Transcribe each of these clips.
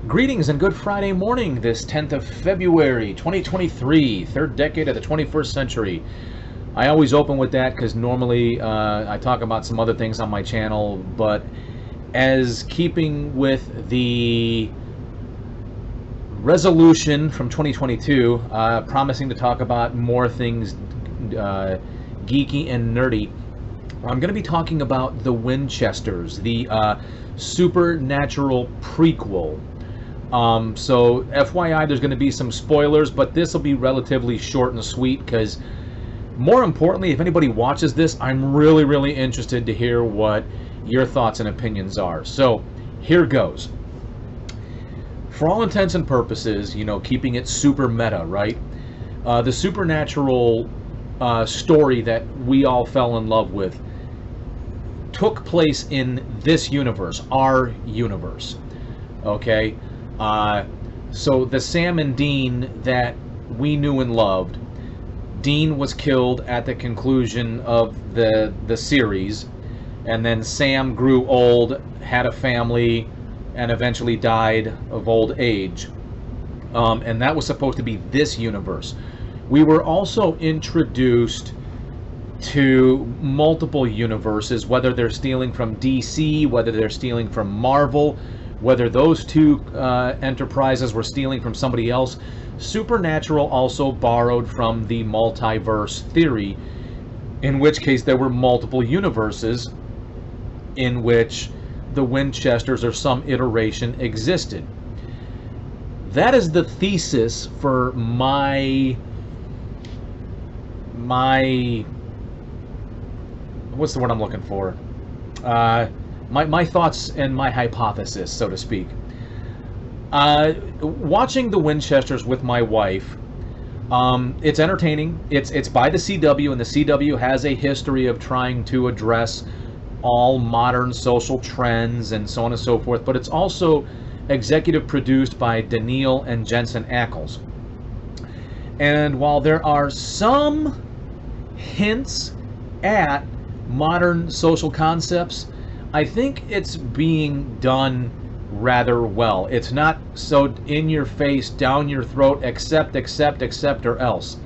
Greetings and good Friday morning, this 10th of February, 2023, third decade of the 21st century. I always open with that because normally I talk about some other things on my channel, but as keeping with the resolution from 2022, promising to talk about more things geeky and nerdy, I'm going to be talking about the Winchesters, the supernatural prequel. So FYI, there's going to be some spoilers, but this will be relatively short and sweet because, more importantly, if anybody watches this, I'm really interested to hear what your thoughts and opinions are. So here goes. For all intents and purposes, you know, keeping it super meta, right? The supernatural story that we all fell in love with took place in this universe, our universe. Okay? So the Sam and Dean that we knew and loved, Dean was killed at the conclusion of the series, and then Sam grew old, had a family, and eventually died of old age. And that was supposed to be this universe. We were also introduced to multiple universes, whether they're stealing from DC, whether they're stealing from Marvel, whether those two enterprises were stealing from somebody else. Supernatural also borrowed from the multiverse theory, in which case there were multiple universes in which the Winchesters or some iteration existed. That is the thesis for my what's the word I'm looking for? My thoughts and my hypothesis, so to speak. Watching the Winchesters with my wife, it's entertaining. It's by the CW, and the CW has a history of trying to address all modern social trends and so on and so forth, but it's also executive produced by Daniil and Jensen Ackles. And while there are some hints at modern social concepts, I think it's being done rather well. It's not so in your face, down your throat, accept, or else.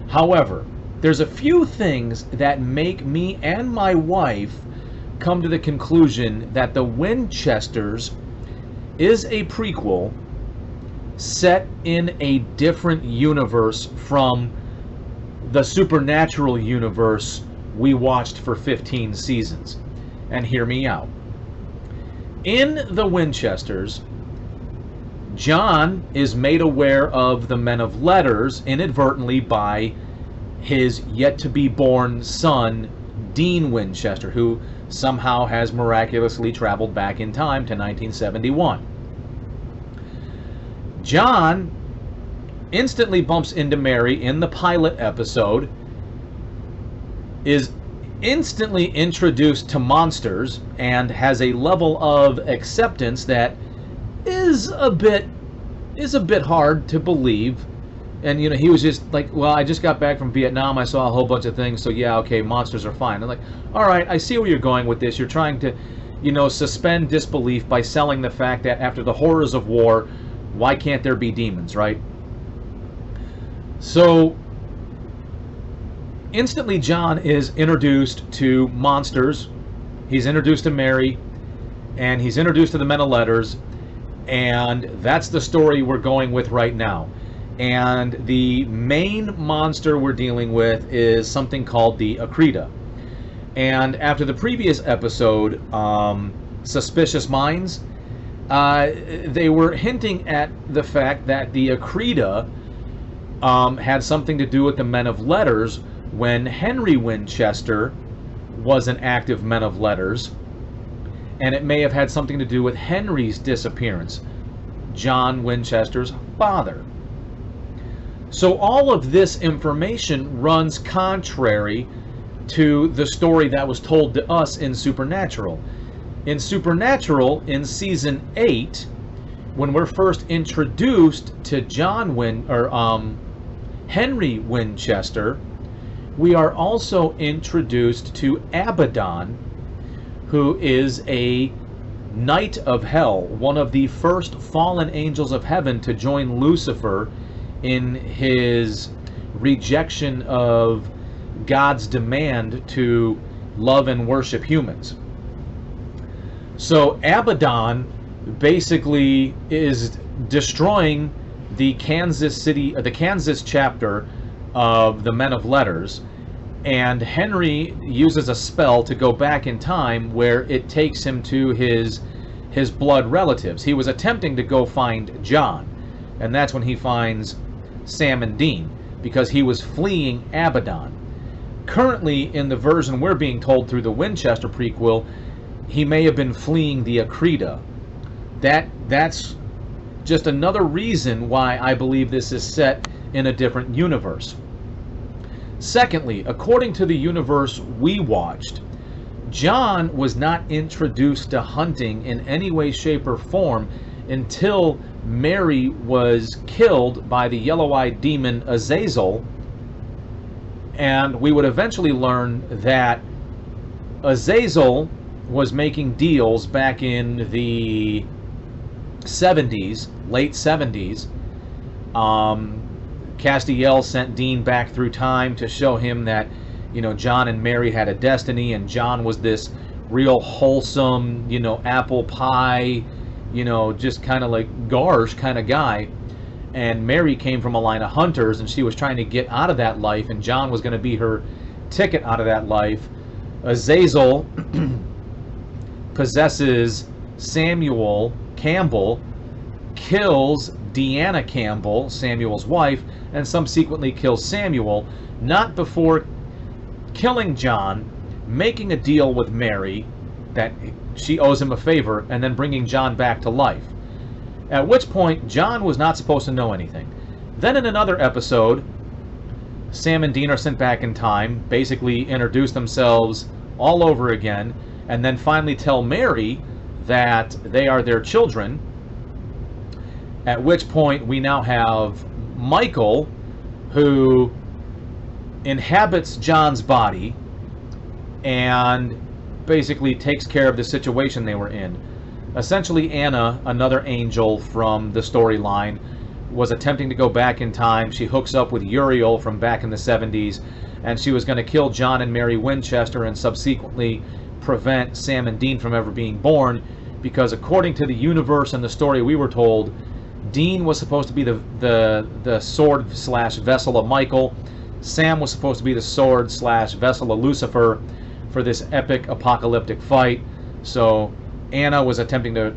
However, there's a few things that make me and my wife come to the conclusion that the Winchesters is a prequel set in a different universe from the supernatural universe we watched for 15 seasons. And hear me out. In the Winchesters, John is made aware of the Men of Letters inadvertently by his yet-to-be-born son, Dean Winchester, who somehow has miraculously traveled back in time to 1971. John instantly bumps into Mary in the pilot episode, is instantly introduced to monsters, and has a level of acceptance that is a bit hard to believe. And you know, he was just like, well, I just got back from Vietnam, I saw a whole bunch of things, so yeah, okay, monsters are fine. I'm like, all right, I see where you're going with this. You're trying to, you know, suspend disbelief by selling the fact that after the horrors of war, why can't there be demons, right? So instantly, John is introduced to monsters, he's introduced to Mary, and he's introduced to the Men of Letters, and that's the story we're going with right now. And the main monster we're dealing with is something called the Akrita. And after the previous episode, Suspicious Minds, they were hinting at the fact that the Akrita had something to do with the Men of Letters when Henry Winchester was an active Men of Letters, and it may have had something to do with Henry's disappearance, John Winchester's father. So all of this information runs contrary to the story that was told to us in Supernatural. In Supernatural, in Season 8, when we're first introduced to Henry Winchester, we are also introduced to Abaddon, who is a Knight of Hell, one of the first fallen angels of heaven to join Lucifer in his rejection of God's demand to love and worship humans. So Abaddon basically is destroying the Kansas chapter of the Men of Letters, and Henry uses a spell to go back in time where it takes him to his blood relatives. He was attempting to go find John, and that's when he finds Sam and Dean, because he was fleeing Abaddon. Currently, in the version we're being told through the Winchester prequel, he may have been fleeing the Akrita. That's just another reason why I believe this is set in a different universe. Secondly, according to the universe we watched, John was not introduced to hunting in any way, shape, or form until Mary was killed by the yellow-eyed demon Azazel, and we would eventually learn that Azazel was making deals back in the 70s, late 70s. Castiel sent Dean back through time to show him that, you know, John and Mary had a destiny, and John was this real wholesome, you know, apple pie, you know, just kind of like Garsh kind of guy. And Mary came from a line of hunters, and she was trying to get out of that life, and John was going to be her ticket out of that life. Azazel possesses Samuel Campbell, kills Deanna Campbell, Samuel's wife, and subsequently kills Samuel, not before killing John, making a deal with Mary that she owes him a favor, and then bringing John back to life. At which point, John was not supposed to know anything. Then in another episode, Sam and Dean are sent back in time, basically introduce themselves all over again, and then finally tell Mary that they are their children. At which point, we now have Michael, who inhabits John's body and basically takes care of the situation they were in. Essentially, Anna, another angel from the storyline, was attempting to go back in time. She hooks up with Uriel from back in the 70s, and she was going to kill John and Mary Winchester and subsequently prevent Sam and Dean from ever being born, because according to the universe and the story we were told, Dean was supposed to be the sword slash vessel of Michael. Sam was supposed to be the sword slash vessel of Lucifer for this epic apocalyptic fight. So Anna was attempting to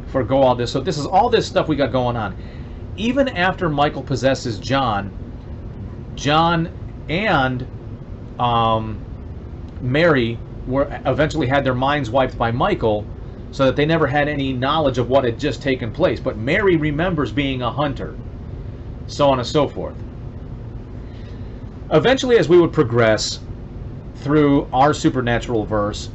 forgo all this. So this is all this stuff we got going on. Even after Michael possesses John and Mary were eventually had their minds wiped by Michael, so that they never had any knowledge of what had just taken place. But Mary remembers being a hunter, so on and so forth. Eventually, as we would progress through our supernatural verse,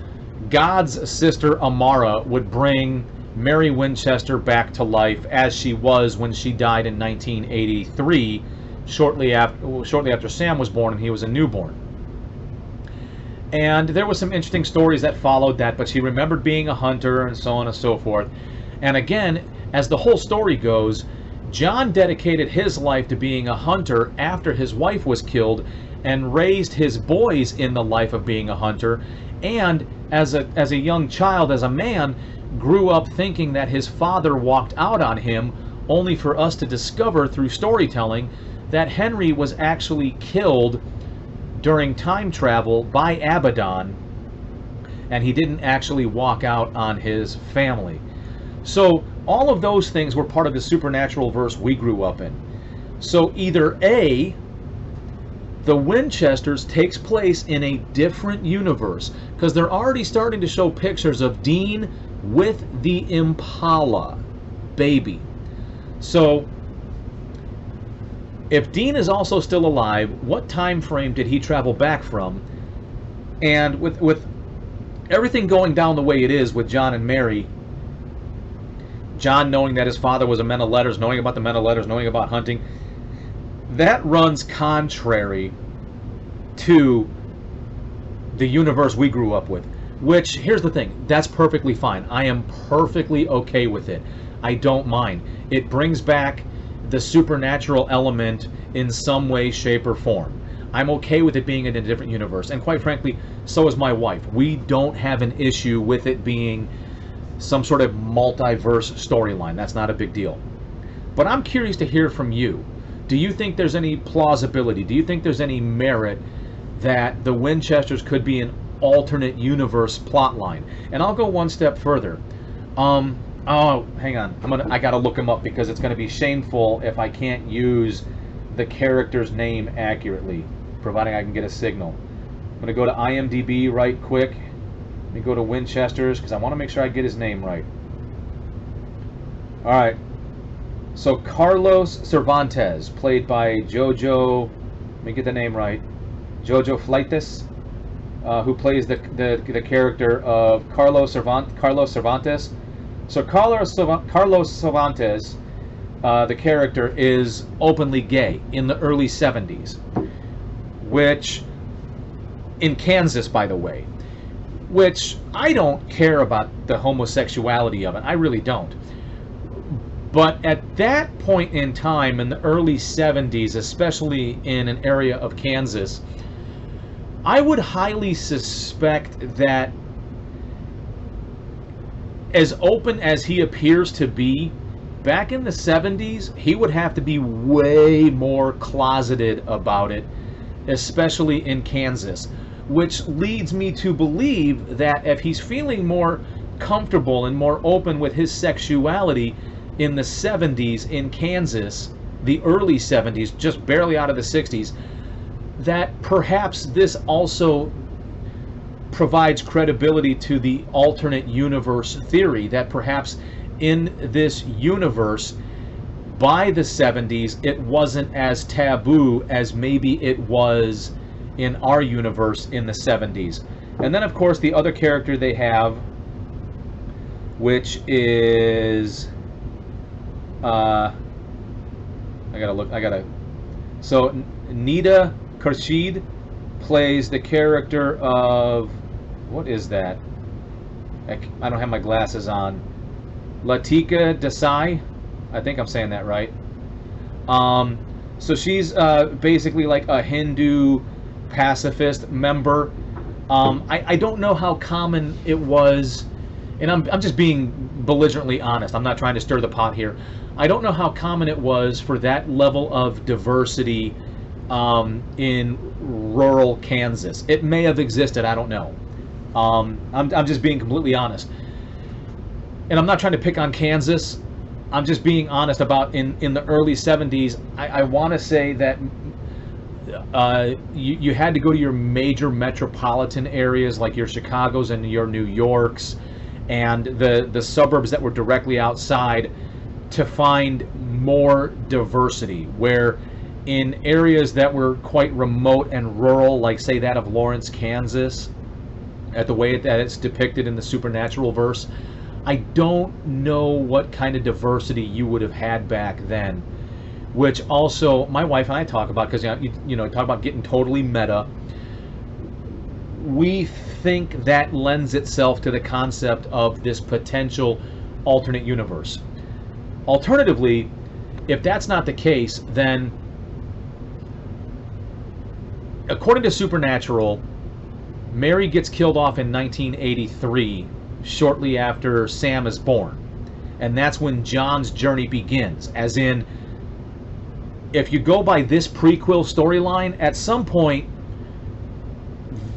God's sister Amara would bring Mary Winchester back to life as she was when she died in 1983, shortly after Sam was born and he was a newborn. And there were some interesting stories that followed that, but she remembered being a hunter and so on and so forth. And again, as the whole story goes, John dedicated his life to being a hunter after his wife was killed, and raised his boys in the life of being a hunter, and as a young child, as a man, grew up thinking that his father walked out on him, only for us to discover through storytelling that Henry was actually killed during time travel by Abaddon, and he didn't actually walk out on his family. So all of those things were part of the supernatural verse we grew up in. So either A, the Winchesters takes place in a different universe, because they're already starting to show pictures of Dean with the Impala baby. So if Dean is also still alive, what time frame did he travel back from? And with everything going down the way it is with John and Mary, John knowing that his father was a man of letters, knowing about the men of letters, knowing about hunting, that runs contrary to the universe we grew up with. Which, here's the thing, that's perfectly fine. I am perfectly okay with it. I don't mind. It brings back the supernatural element in some way, shape, or form. I'm okay with it being in a different universe. And quite frankly, so is my wife. We don't have an issue with it being some sort of multiverse storyline. That's not a big deal. But I'm curious to hear from you. Do you think there's any plausibility? Do you think there's any merit that the Winchesters could be an alternate universe plotline? And I'll go one step further. Oh, hang on. I gotta look him up because it's gonna be shameful if I can't use the character's name accurately, providing I can get a signal. I'm gonna go to IMDb right quick. Let me go to Winchesters because I want to make sure I get his name right. All right. So Carlos Cervantes, played by Jojo. Let me get the name right. Jojo Fleitas, who plays the character of Carlos Cervantes. So Carlos Cervantes, the character, is openly gay in the early 70s, which, in Kansas, by the way, which I don't care about the homosexuality of it. I really don't. But at that point in time, in the early 70s, especially in an area of Kansas, I would highly suspect that, as open as he appears to be, back in the 70s, he would have to be way more closeted about it, especially in Kansas. Which leads me to believe that if he's feeling more comfortable and more open with his sexuality in the 70s in Kansas, the early 70s, just barely out of the 60s, that perhaps this also provides credibility to the alternate universe theory, that perhaps in this universe, by the 70s, it wasn't as taboo as maybe it was in our universe in the 70s. And then, of course, the other character they have, which is so Nida Khurshid plays the character of, what is that? I don't have my glasses on. Latika Desai, I think I'm saying that right. So she's basically like a Hindu pacifist member. I don't know how common it was, and I'm just being belligerently honest. I'm not trying to stir the pot here. I don't know how common it was for that level of diversity in rural Kansas. It may have existed. I don't know. I'm just being completely honest, and I'm not trying to pick on Kansas. I'm just being honest about in the early 70s. I want to say that you had to go to your major metropolitan areas like your Chicagos and your New Yorks and the suburbs that were directly outside to find more diversity, where in areas that were quite remote and rural, like say that of Lawrence, Kansas, at the way that it's depicted in the supernatural verse, I don't know what kind of diversity you would have had back then. Which also my wife and I talk about, because you know talk about getting totally meta. We think that lends itself to the concept of this potential alternate universe. Alternatively, if that's not the case, then according to Supernatural, Mary gets killed off in 1983, shortly after Sam is born, and that's when John's journey begins. As in, if you go by this prequel storyline, at some point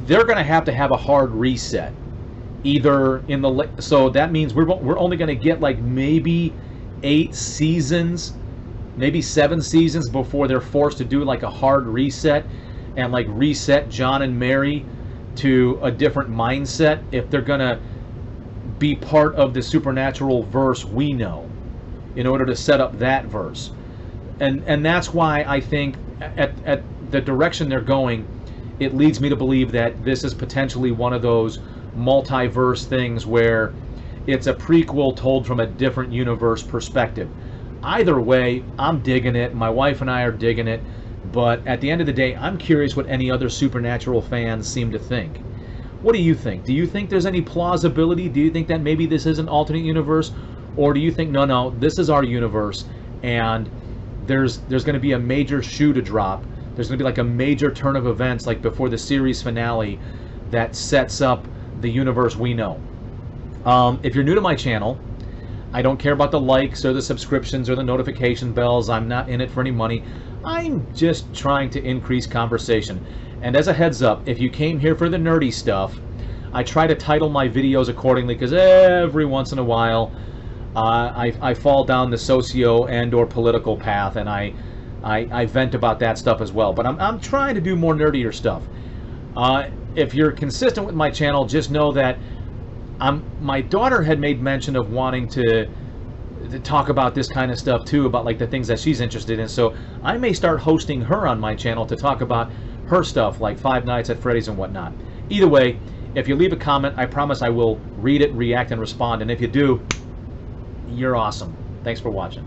they're going to have a hard reset. Either in the so that means we're only going to get like maybe 8 seasons, maybe 7 seasons before they're forced to do like a hard reset and like reset John and Mary to a different mindset if they're going to be part of the supernatural verse we know, in order to set up that verse. And that's why I think at the direction they're going, it leads me to believe that this is potentially one of those multiverse things where it's a prequel told from a different universe perspective. Either way, I'm digging it. My wife and I are digging it. But at the end of the day, I'm curious what any other supernatural fans seem to think. What do you think? Do you think there's any plausibility? Do you think that maybe this is an alternate universe? Or do you think, no, this is our universe, and there's going to be a major shoe to drop? There's going to be like a major turn of events, like before the series finale, that sets up the universe we know. If you're new to my channel, I don't care about the likes or the subscriptions or the notification bells. I'm not in it for any money. I'm just trying to increase conversation. And as a heads up, if you came here for the nerdy stuff, I try to title my videos accordingly, because every once in a while I fall down the socio and or political path, and I vent about that stuff as well. But I'm trying to do more nerdier stuff. If you're consistent with my channel, just know that my daughter had made mention of wanting to talk about this kind of stuff too, about like the things that she's interested in. So I may start hosting her on my channel to talk about her stuff, like Five Nights at Freddy's and whatnot. Either way, if you leave a comment, I promise I will read it, react, and respond. And if you do, you're awesome. Thanks for watching.